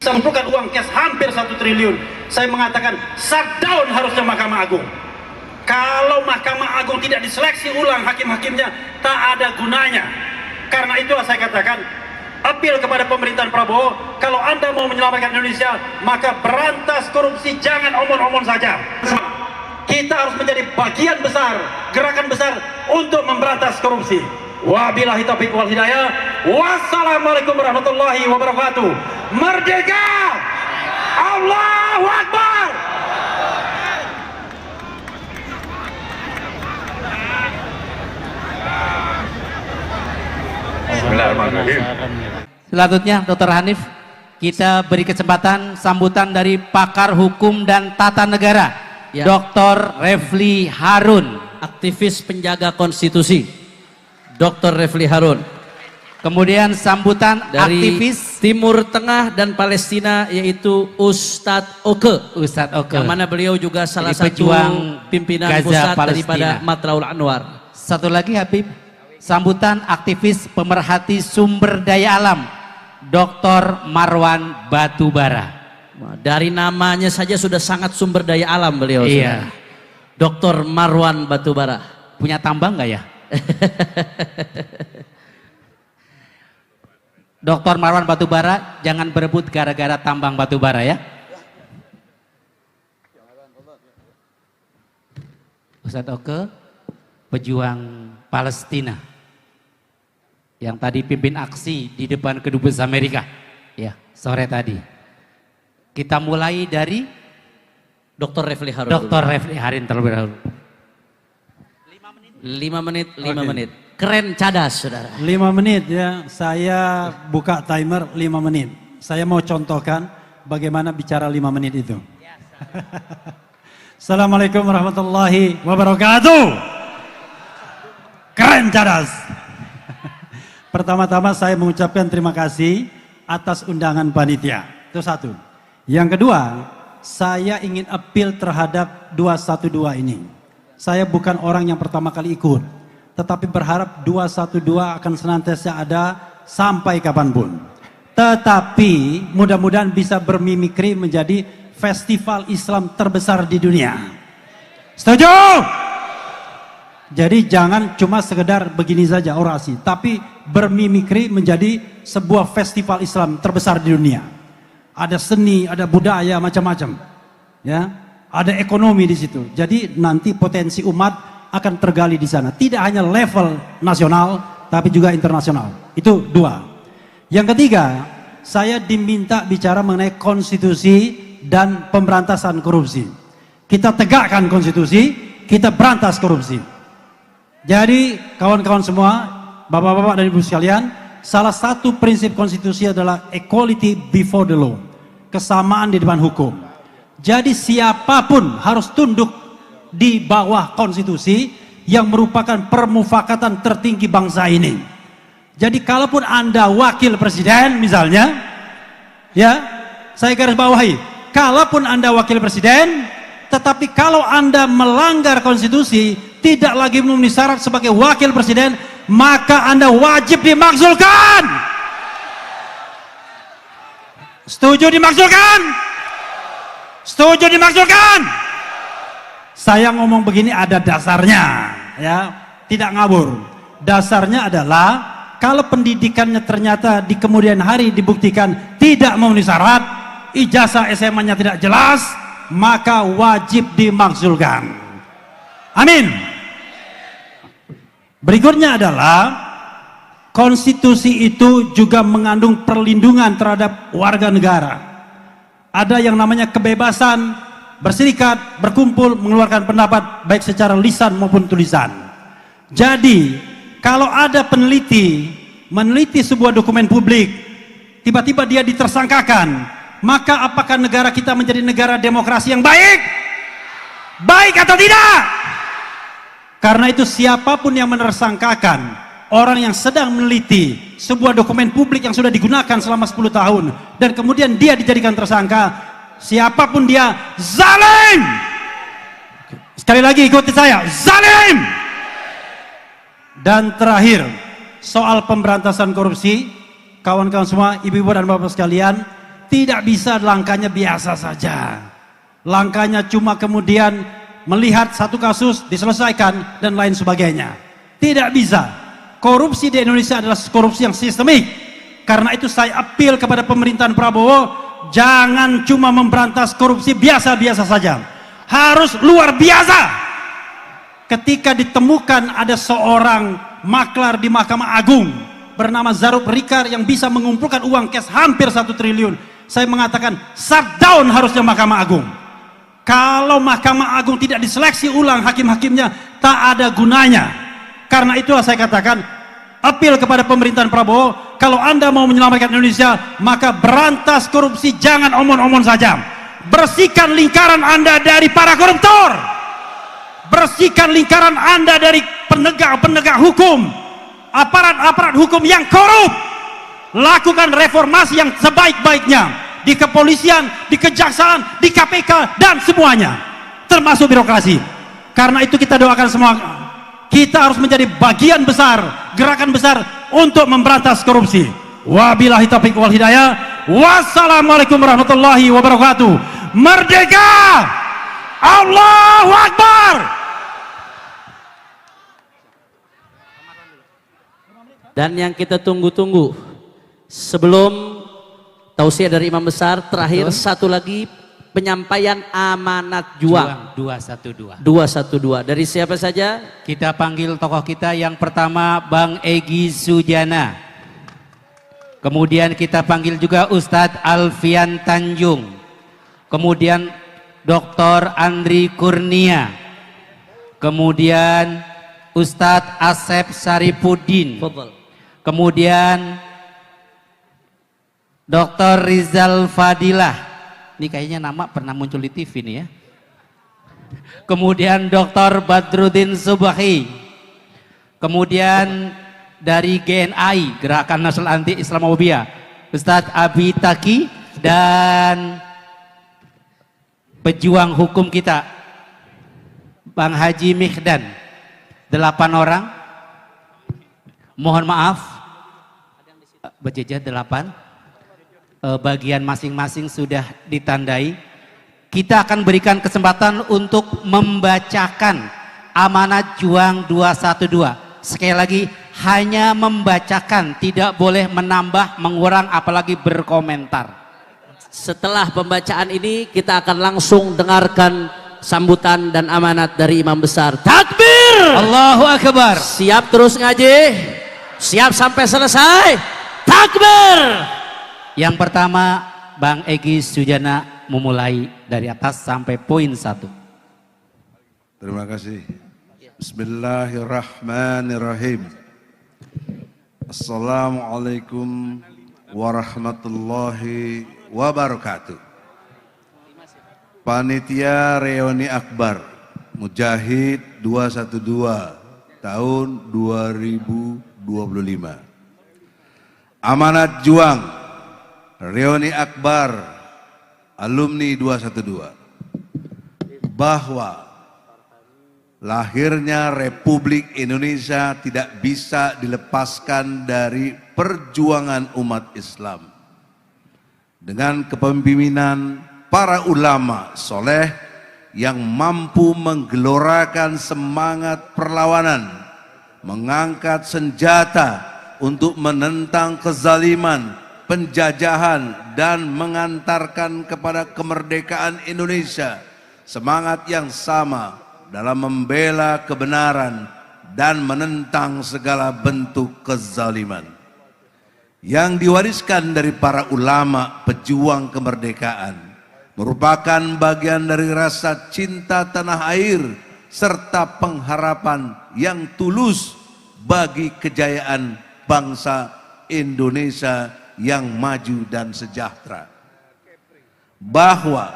bisa mengumpulkan uang cash hampir 1 triliun. Saya mengatakan shutdown harusnya Mahkamah Agung. Kalau Mahkamah Agung tidak diseleksi ulang hakim-hakimnya, tak ada gunanya. Karena itulah saya katakan, apel kepada pemerintahan Prabowo, kalau Anda mau menyelamatkan Indonesia, maka berantas korupsi, jangan omong-omong saja. Kita harus menjadi bagian besar, gerakan besar untuk memberantas korupsi. Wabillahi taufiq wal hidayah. Wassalamualaikum warahmatullahi wabarakatuh. Merdeka! Allahu Akbar! Bismillahirrahmanirrahim. Selanjutnya Dr. Hanif, kita beri kesempatan sambutan dari pakar hukum dan tata negara, ya. Dr. Refli Harun, Aktivis penjaga konstitusi, Dr. Refli Harun. Kemudian sambutan Dari aktivis Timur Tengah dan Palestina, yaitu Ustadz Oke. Ustadz Oke, Yang mana beliau juga salah Jadi satu pejuang pimpinan Gaza, pusat Palestina. daripada Matraul Anwar. Satu lagi Habib, sambutan aktivis pemerhati sumber daya alam, Dr. Marwan Batubara. Dari namanya saja sudah sangat sumber daya alam beliau. Iya. Dr. Marwan Batubara. Punya tambang nggak ya? Dr. Marwan Batubara, jangan berebut gara-gara tambang batubara ya. Ustadz Oke, pejuang Palestina yang tadi pimpin aksi di depan Kedubes Amerika ya sore tadi. Kita mulai dari Dr. Refli Harun. Dr. Refli Harun terlebih dahulu. 5 menit, 5 Oke. menit. Keren, cadas, saudara. 5 menit ya, saya buka timer 5 menit. Saya mau contohkan bagaimana bicara 5 menit itu. Assalamualaikum warahmatullahi wabarakatuh. Keren cadas. Pertama-tama saya mengucapkan terima kasih atas undangan panitia. Itu satu. Yang kedua, saya ingin appeal terhadap 212 ini. Saya bukan orang yang pertama kali ikut, tetapi berharap 212 akan senantiasa ada sampai kapanpun. Tetapi mudah-mudahan bisa bermimikri menjadi festival Islam terbesar di dunia. Setuju? Jadi jangan cuma sekedar begini saja orasi, tapi bermimikri menjadi sebuah festival Islam terbesar di dunia. Ada seni, ada budaya, macam-macam. Ya. Ada ekonomi di situ. Jadi nanti potensi umat akan tergali di sana. Tidak hanya level nasional, tapi juga internasional. Itu dua. Yang ketiga, saya diminta bicara mengenai konstitusi dan pemberantasan korupsi. Kita tegakkan konstitusi, kita berantas korupsi. Jadi kawan-kawan semua, bapak-bapak dan ibu sekalian, salah satu prinsip konstitusi adalah equality before the law. Kesamaan di depan hukum. Jadi siapapun harus tunduk di bawah konstitusi yang merupakan permufakatan tertinggi bangsa ini. Jadi kalaupun Anda wakil presiden misalnya, ya, saya garis bawahi, kalaupun Anda wakil presiden, tetapi kalau Anda melanggar konstitusi, tidak lagi memenuhi syarat sebagai wakil presiden, maka Anda wajib dimakzulkan. Setuju dimakzulkan? Setuju dimakzulkan? Saya ngomong begini ada dasarnya, ya, tidak ngawur. Dasarnya adalah kalau pendidikannya ternyata di kemudian hari dibuktikan tidak memenuhi syarat, ijazah SMA-nya tidak jelas, maka wajib dimakzulkan. Amin. Berikutnya adalah konstitusi itu juga mengandung perlindungan terhadap warga negara. Ada yang namanya kebebasan berserikat, berkumpul, mengeluarkan pendapat baik secara lisan maupun tulisan. Jadi kalau ada peneliti meneliti sebuah dokumen publik, tiba-tiba dia ditersangkakan, maka apakah negara kita menjadi negara demokrasi yang baik? Baik atau tidak? Karena itu siapapun yang menersangkakan orang yang sedang meneliti sebuah dokumen publik yang sudah digunakan selama 10 tahun dan kemudian dia dijadikan tersangka, siapapun dia, zalim. Sekali lagi ikuti saya, zalim. Dan terakhir, soal pemberantasan korupsi, kawan-kawan semua, ibu-ibu dan bapak sekalian, tidak bisa langkahnya biasa saja. Langkahnya cuma kemudian melihat satu kasus diselesaikan dan lain sebagainya. Tidak bisa. Korupsi di Indonesia adalah korupsi yang sistemik. Karena itu saya apel kepada pemerintahan Prabowo, jangan cuma memberantas korupsi biasa-biasa saja. Harus luar biasa. Ketika ditemukan ada seorang maklar di Mahkamah Agung bernama Zarub Rikar yang bisa mengumpulkan uang cash hampir 1 triliun. Saya mengatakan shutdown harusnya Mahkamah Agung. Kalau Mahkamah Agung tidak diseleksi ulang hakim-hakimnya, tak ada gunanya. Karena itulah saya katakan, apel kepada pemerintahan Prabowo, kalau Anda mau menyelamatkan Indonesia, maka berantas korupsi, jangan omon-omon saja. Bersihkan lingkaran Anda dari para koruptor. Bersihkan lingkaran Anda dari penegak-penegak hukum, aparat-aparat hukum yang korup. Lakukan reformasi yang sebaik-baiknya di kepolisian, di kejaksaan, di KPK, dan semuanya, termasuk birokrasi. Karena itu kita doakan semua, kita harus menjadi bagian besar, gerakan besar untuk memberantas korupsi. Wabillahi taufiq wal hidayah. Wassalamualaikum warahmatullahi wabarakatuh. Merdeka! Allahu Akbar! Dan yang kita tunggu-tunggu, sebelum tausiah dari Imam Besar, terakhir satu lagi penyampaian amanat juang 212. 212 dari siapa saja? Kita panggil tokoh kita. Yang pertama Bang Egy Sujana. Kemudian kita panggil juga Ustadz Alfian Tanjung. Kemudian Dr. Andri Kurnia. Kemudian Ustadz Asep Saripudin. Kemudian Dr. Rizal Fadilah. Ini kayaknya nama pernah muncul di TV nih ya. Kemudian Dr. Badrudin Subahi. Kemudian dari GNI, Gerakan Nasional Anti Islamophobia, Ustadz Abi Taki. Dan pejuang hukum kita Bang Haji Mihdan. 8 orang. Mohon maaf, berjejer 8. Bagian masing-masing sudah ditandai. Kita akan berikan kesempatan untuk membacakan amanat juang 212. Sekali lagi, hanya membacakan, tidak boleh menambah, mengurang, apalagi berkomentar. Setelah pembacaan ini kita akan langsung dengarkan sambutan dan amanat dari Imam Besar. Takbir! Allahu Akbar. Siap terus ngaji? Siap sampai selesai? Takbir! Yang pertama Bang Egy Sujana memulai dari atas sampai poin 1. Terima kasih. Bismillahirrahmanirrahim. Assalamualaikum warahmatullahi wabarakatuh. Panitia Reuni Akbar Mujahid 212 tahun 2025. Amanat juang Reuni Akbar alumni 212 bahwa lahirnya Republik Indonesia tidak bisa dilepaskan dari perjuangan umat Islam. Dengan kepemimpinan para ulama soleh yang mampu menggelorakan semangat perlawanan, mengangkat senjata untuk menentang kezaliman, penjajahan, dan mengantarkan kepada kemerdekaan Indonesia. Semangat yang sama dalam membela kebenaran dan menentang segala bentuk kezaliman yang diwariskan dari para ulama pejuang kemerdekaan, merupakan bagian dari rasa cinta tanah air serta pengharapan yang tulus bagi kejayaan bangsa Indonesia yang maju dan sejahtera. Bahwa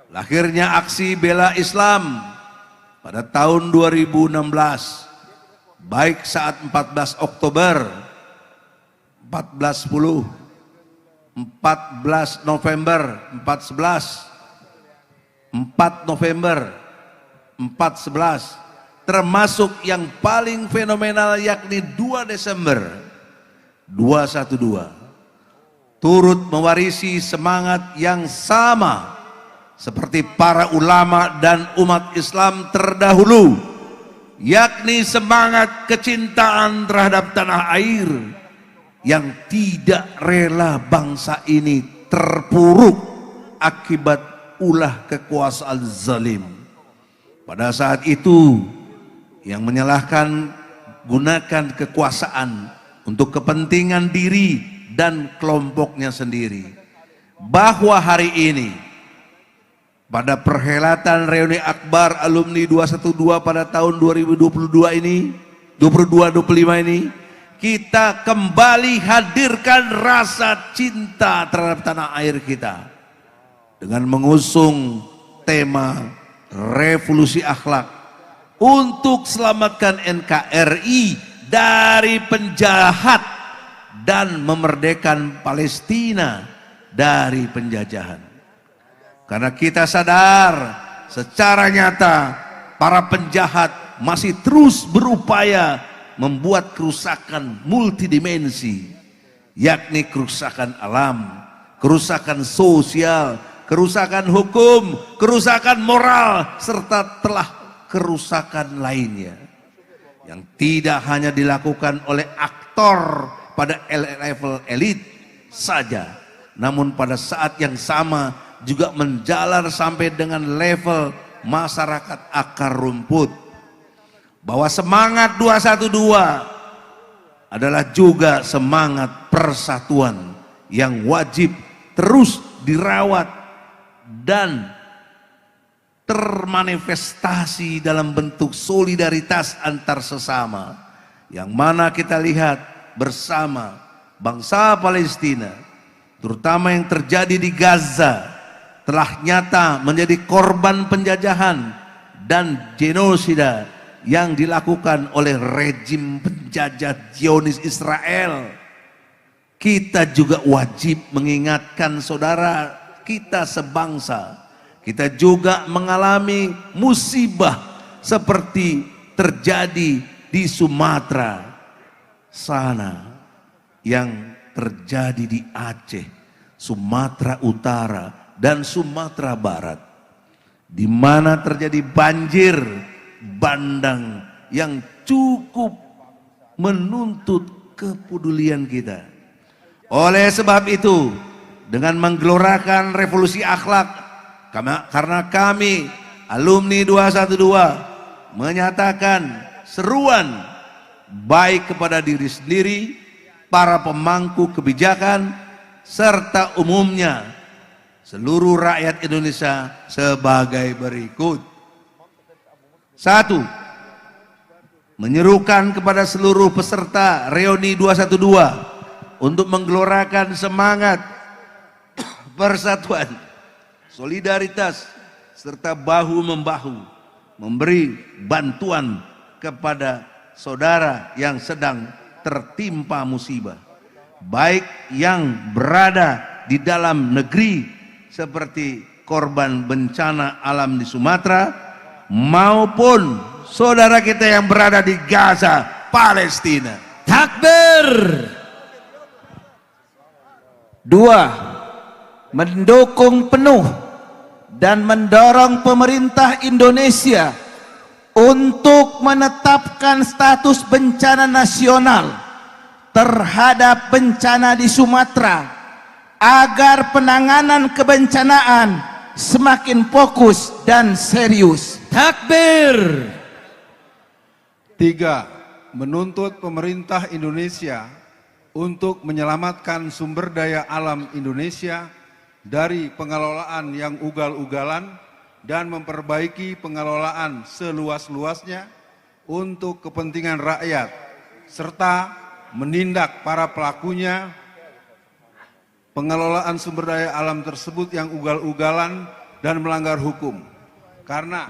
lahirnya aksi bela Islam pada tahun 2016, baik saat 14 Oktober 1410, 14 November 411, 4 November 411, termasuk yang paling fenomenal yakni 2 Desember 212. turut mewarisi semangat yang sama seperti para ulama dan umat Islam terdahulu, yakni semangat kecintaan terhadap tanah air yang tidak rela bangsa ini terpuruk akibat ulah kekuasaan zalim. Pada saat itu yang menyalahkan gunakan kekuasaan untuk kepentingan diri dan kelompoknya sendiri. Bahwa hari ini pada perhelatan reuni akbar alumni 212 pada tahun 2022 ini, 22-25 ini, kita kembali hadirkan rasa cinta terhadap tanah air kita dengan mengusung tema revolusi akhlak untuk selamatkan NKRI dari penjahat dan memerdekakan Palestina dari penjajahan. Karena kita sadar secara nyata para penjahat masih terus berupaya membuat kerusakan multidimensi, yakni kerusakan alam, kerusakan sosial, kerusakan hukum, kerusakan moral, serta telah kerusakan lainnya yang tidak hanya dilakukan oleh aktor pada level elit saja, namun pada saat yang sama juga menjalar sampai dengan level masyarakat akar rumput. Bahwa semangat 212 adalah juga semangat persatuan yang wajib terus dirawat dan termanifestasi dalam bentuk solidaritas antar sesama, yang mana kita lihat bersama bangsa Palestina, terutama yang terjadi di Gaza, telah nyata menjadi korban penjajahan dan genosida yang dilakukan oleh rejim penjajah Zionis Israel. Kita juga wajib mengingatkan saudara kita sebangsa, kita juga mengalami musibah seperti terjadi di Sumatera sana, yang terjadi di Aceh, Sumatera Utara, dan Sumatera Barat, di mana terjadi banjir bandang yang cukup menuntut kepedulian kita. Oleh sebab itu, dengan menggelorakan revolusi akhlak, karena kami alumni 212 menyatakan seruan baik kepada diri sendiri, para pemangku kebijakan, serta umumnya seluruh rakyat Indonesia sebagai berikut. 1. Menyerukan kepada seluruh peserta reuni 212 untuk menggelorakan semangat persatuan, solidaritas, serta bahu-membahu memberi bantuan kepada saudara yang sedang tertimpa musibah, baik yang berada di dalam negeri seperti korban bencana alam di Sumatera, maupun saudara kita yang berada di Gaza, Palestina. Takbir. 2. Mendukung penuh dan mendorong pemerintah Indonesia untuk menetapkan status bencana nasional terhadap bencana di Sumatera, agar penanganan kebencanaan semakin fokus dan serius. Takbir. 3. Menuntut pemerintah Indonesia untuk menyelamatkan sumber daya alam Indonesia dari pengelolaan yang ugal-ugalan dan memperbaiki pengelolaan seluas-luasnya untuk kepentingan rakyat, serta menindak para pelakunya pengelolaan sumber daya alam tersebut yang ugal-ugalan dan melanggar hukum, karena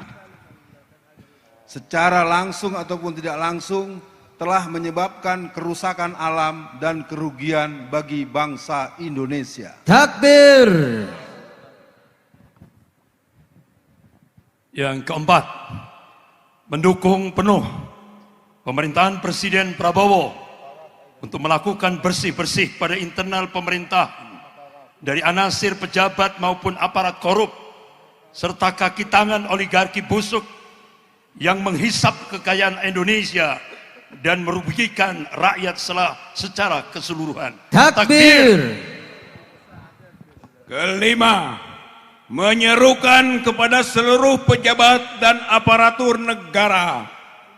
secara langsung ataupun tidak langsung telah menyebabkan kerusakan alam dan kerugian bagi bangsa Indonesia. Takbir. Yang keempat, mendukung penuh pemerintahan Presiden Prabowo untuk melakukan bersih-bersih pada internal pemerintah dari anasir pejabat maupun aparat korup, serta kaki tangan oligarki busuk yang menghisap kekayaan Indonesia dan merugikan rakyat secara keseluruhan. Takbir. Kelima, menyerukan kepada seluruh pejabat dan aparatur negara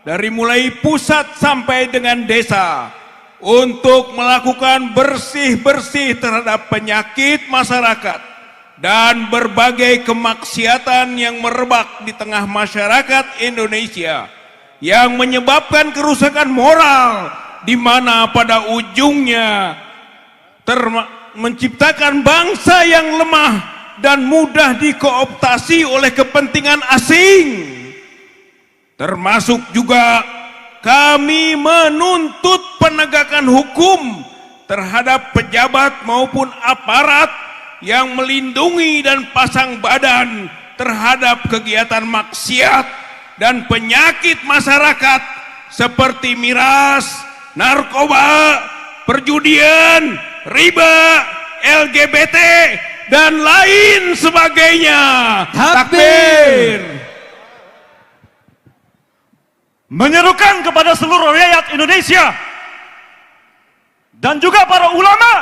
dari mulai pusat sampai dengan desa untuk melakukan bersih-bersih terhadap penyakit masyarakat dan berbagai kemaksiatan yang merebak di tengah masyarakat Indonesia yang menyebabkan kerusakan moral, di mana pada ujungnya menciptakan bangsa yang lemah dan mudah dikooptasi oleh kepentingan asing. Termasuk juga kami menuntut penegakan hukum terhadap pejabat maupun aparat yang melindungi dan pasang badan terhadap kegiatan maksiat dan penyakit masyarakat seperti miras, narkoba, perjudian, riba, LGBT, dan lain sebagainya. Takbir. Menyerukan kepada seluruh rakyat Indonesia dan juga para ulama,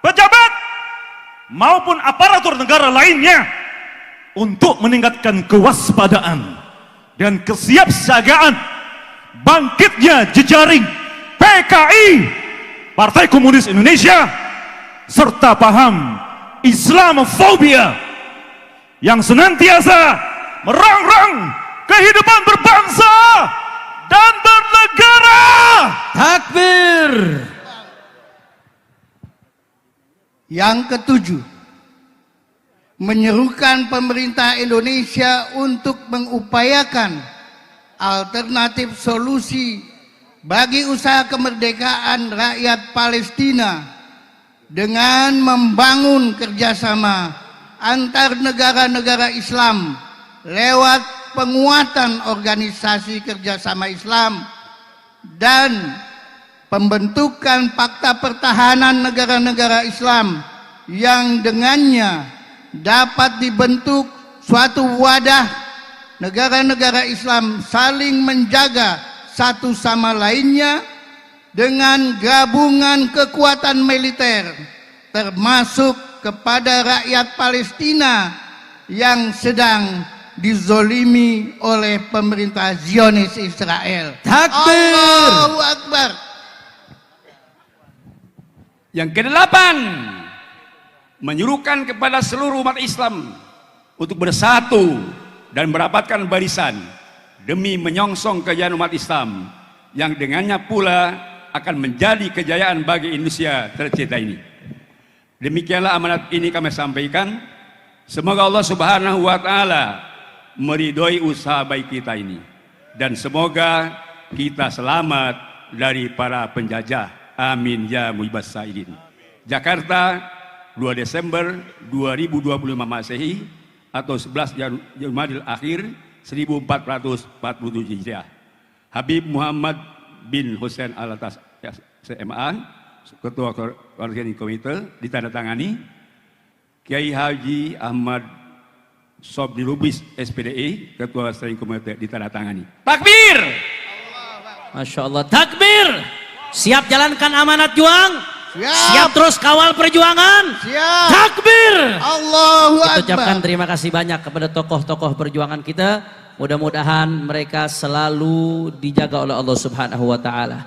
pejabat maupun aparatur negara lainnya untuk meningkatkan kewaspadaan dan kesiapsiagaan bangkitnya jejaring PKI, Partai Komunis Indonesia, serta paham Islamofobia yang senantiasa merongrong kehidupan berbangsa dan bernegara. Takbir. Yang ketujuh, menyerukan pemerintah Indonesia untuk mengupayakan alternatif solusi bagi usaha kemerdekaan rakyat Palestina dengan membangun kerjasama antar negara-negara Islam lewat penguatan organisasi kerjasama Islam dan pembentukan fakta pertahanan negara-negara Islam yang dengannya dapat dibentuk suatu wadah negara-negara Islam saling menjaga satu sama lainnya dengan gabungan kekuatan militer termasuk kepada rakyat Palestina yang sedang dizolimi oleh pemerintah Zionis Israel. Takbir. Allahu Akbar. Yang kedelapan, menyuruhkan kepada seluruh umat Islam untuk bersatu dan merapatkan barisan demi menyongsong kejayaan umat Islam yang dengannya pula akan menjadi kejayaan bagi Indonesia tercinta ini. Demikianlah amanat ini kami sampaikan. Semoga Allah Subhanahu wa taala meridhoi usaha baik kita ini dan semoga kita selamat dari para penjajah. Amin ya muhibas saidin. Jakarta, 2 Desember 2025 Masehi atau 11 Jumadil Akhir 1447 Hijriah. Habib Muhammad bin Hussein Alatas SMA, Ketua Koordinator Komite, ditandatangani. Kiai Haji Ahmad Sobdi Lubis SPDI, Ketua Steering Komite, ditandatangani. Takbir. Masya Allah. Takbir. Siap jalankan amanat juang. Siap terus kawal perjuangan. Siap. Takbir. Allahu Kita Akbar. ucapkan terima kasih banyak kepada tokoh-tokoh perjuangan kita. Mudah-mudahan mereka selalu dijaga oleh Allah Subhanahu wa taala.